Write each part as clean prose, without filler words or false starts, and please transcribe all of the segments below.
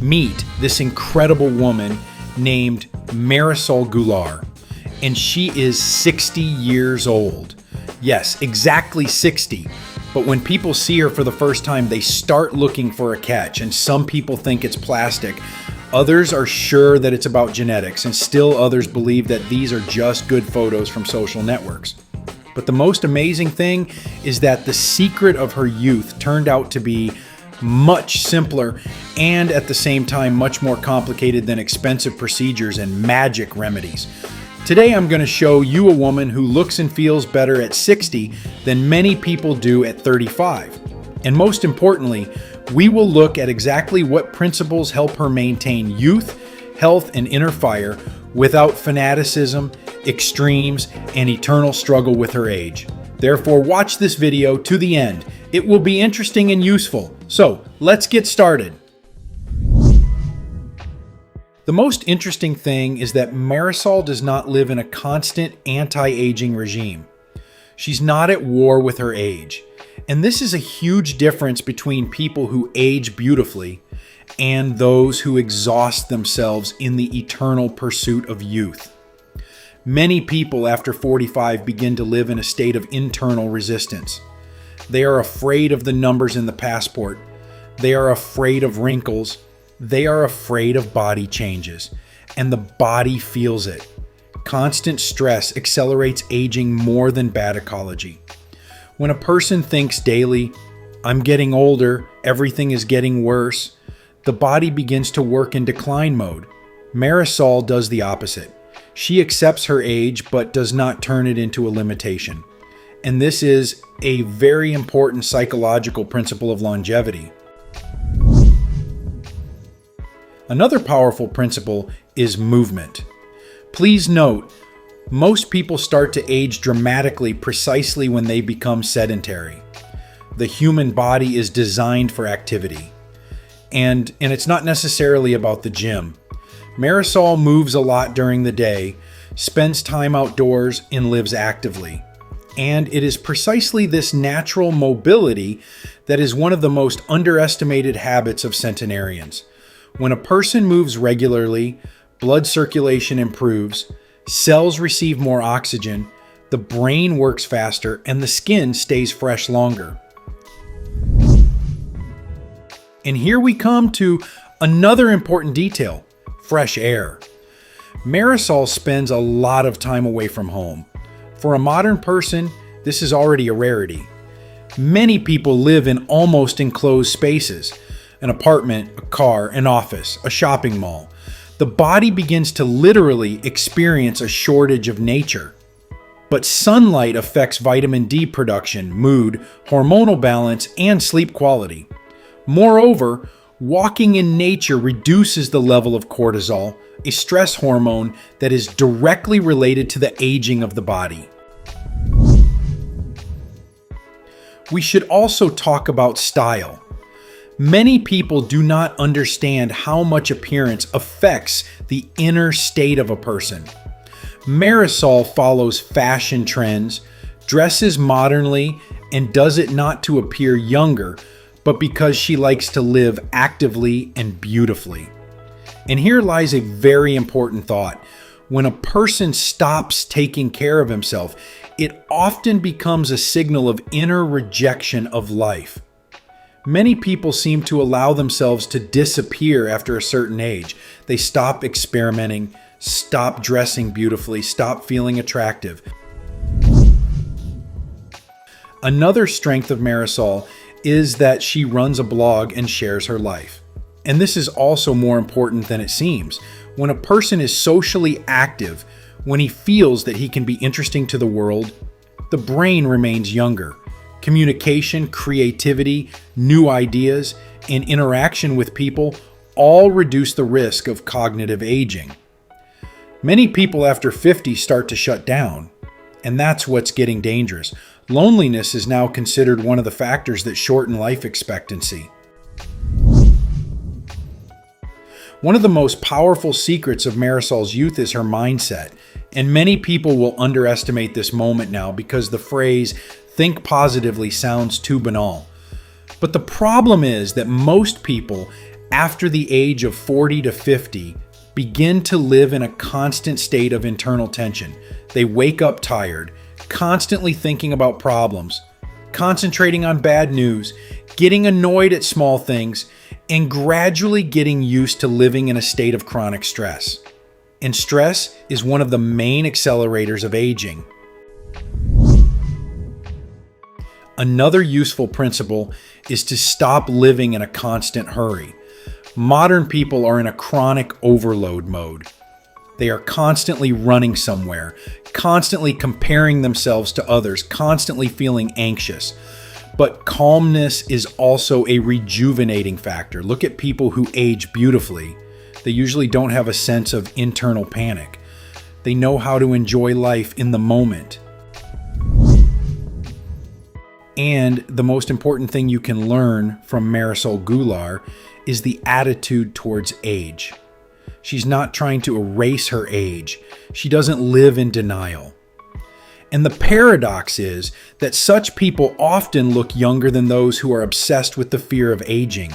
Meet this incredible woman named Marisol Goulart, and she is 60 years old. Yes, exactly 60. But when people see her for the first time, they start looking for a catch, and some people think it's plastic. Others are sure that it's about genetics, and still others believe that these are just good photos from social networks. But the most amazing thing is that the secret of her youth turned out to be much simpler and at the same time much more complicated than expensive procedures and magic remedies. Today I'm going to show you a woman who looks and feels better at 60 than many people do at 35. And most importantly, we will look at exactly what principles help her maintain youth, health, and inner fire without fanaticism, extremes, and eternal struggle with her age. Therefore, watch this video to the end. It will be interesting and useful. So, let's get started. The most interesting thing is that Marisol does not live in a constant anti-aging regime. She's not at war with her age. And this is a huge difference between people who age beautifully and those who exhaust themselves in the eternal pursuit of youth. Many people after 45 begin to live in a state of internal resistance. They are afraid of the numbers in the passport. They are afraid of wrinkles. They are afraid of body changes. And the body feels it. Constant stress accelerates aging more than bad ecology. When a person thinks daily, "I'm getting older, everything is getting worse," the body begins to work in decline mode. Marisol does the opposite. She accepts her age but does not turn it into a limitation. And this is a very important psychological principle of longevity. Another powerful principle is movement. Please note, most people start to age dramatically precisely when they become sedentary. The human body is designed for activity. And it's not necessarily about the gym. Marisol moves a lot during the day, spends time outdoors, and lives actively. And it is precisely this natural mobility that is one of the most underestimated habits of centenarians. When a person moves regularly, blood circulation improves, cells receive more oxygen, the brain works faster, and the skin stays fresh longer. And here we come to another important detail: fresh air. Marisol spends a lot of time away from home. For a modern person, this is already a rarity. Many people live in almost enclosed spaces: an apartment, a car, an office, a shopping mall. The body begins to literally experience a shortage of nature. But sunlight affects vitamin D production, mood, hormonal balance, and sleep quality. Moreover, walking in nature reduces the level of cortisol, a stress hormone that is directly related to the aging of the body. We should also talk about style. Many people do not understand how much appearance affects the inner state of a person. Marisol follows fashion trends, dresses modernly, and does it not to appear younger, but because she likes to live actively and beautifully. And here lies a very important thought. When a person stops taking care of himself, it often becomes a signal of inner rejection of life. Many people seem to allow themselves to disappear after a certain age. They stop experimenting, stop dressing beautifully, stop feeling attractive. Another strength of Marisol is that she runs a blog and shares her life. And this is also more important than it seems. When a person is socially active, when he feels that he can be interesting to the world, the brain remains younger. Communication, creativity, new ideas, and interaction with people all reduce the risk of cognitive aging. Many people after 50 start to shut down, and that's what's getting dangerous. Loneliness is now considered one of the factors that shorten life expectancy. One of the most powerful secrets of Marisol's youth is her mindset, and many people will underestimate this moment now because the phrase "think positively" sounds too banal. But the problem is that most people after the age of 40 to 50, begin to live in a constant state of internal tension. They wake up tired, constantly thinking about problems, concentrating on bad news, getting annoyed at small things, and gradually getting used to living in a state of chronic stress. And stress is one of the main accelerators of aging. Another useful principle is to stop living in a constant hurry. Modern people are in a chronic overload mode. They are constantly running somewhere, constantly comparing themselves to others, constantly feeling anxious. But calmness is also a rejuvenating factor. Look at people who age beautifully. They usually don't have a sense of internal panic. They know how to enjoy life in the moment. And the most important thing you can learn from Marisol Goulart is the attitude towards age. She's not trying to erase her age. She doesn't live in denial. And the paradox is that such people often look younger than those who are obsessed with the fear of aging.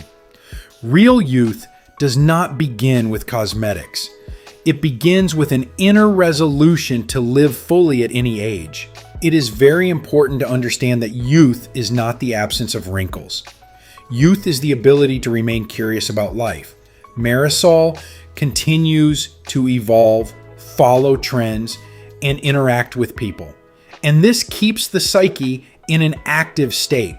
Real youth does not begin with cosmetics. It begins with an inner resolution to live fully at any age. It is very important to understand that youth is not the absence of wrinkles. Youth is the ability to remain curious about life. Marisol continues to evolve, follow trends, and interact with people. And this keeps the psyche in an active state.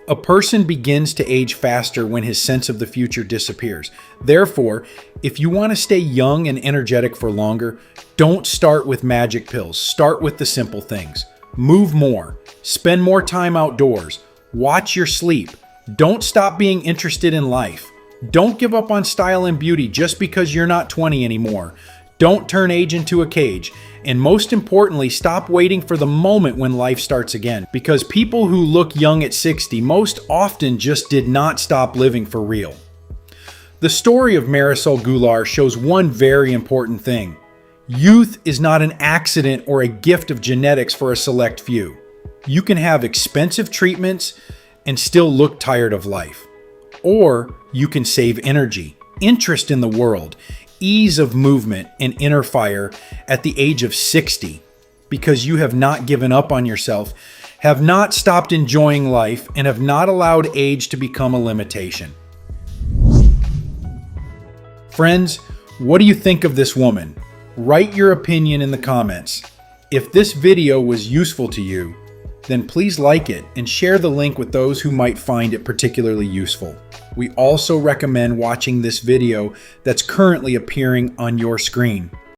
A person begins to age faster when his sense of the future disappears. Therefore, if you want to stay young and energetic for longer, don't start with magic pills. Start with the simple things. Move more. Spend more time outdoors. Watch your sleep. Don't stop being interested in life. Don't give up on style and beauty just because you're not 20 anymore. Don't turn age into a cage. And most importantly, stop waiting for the moment when life starts again. Because people who look young at 60 most often just did not stop living for real. The story of Marisol Goulart shows one very important thing. Youth is not an accident or a gift of genetics for a select few. You can have expensive treatments and still look tired of life. Or you can save energy, interest in the world, ease of movement, and inner fire at the age of 60 because you have not given up on yourself, have not stopped enjoying life, and have not allowed age to become a limitation. Friends, what do you think of this woman? Write your opinion in the comments. If this video was useful to you, then please like it and share the link with those who might find it particularly useful. We also recommend watching this video that's currently appearing on your screen.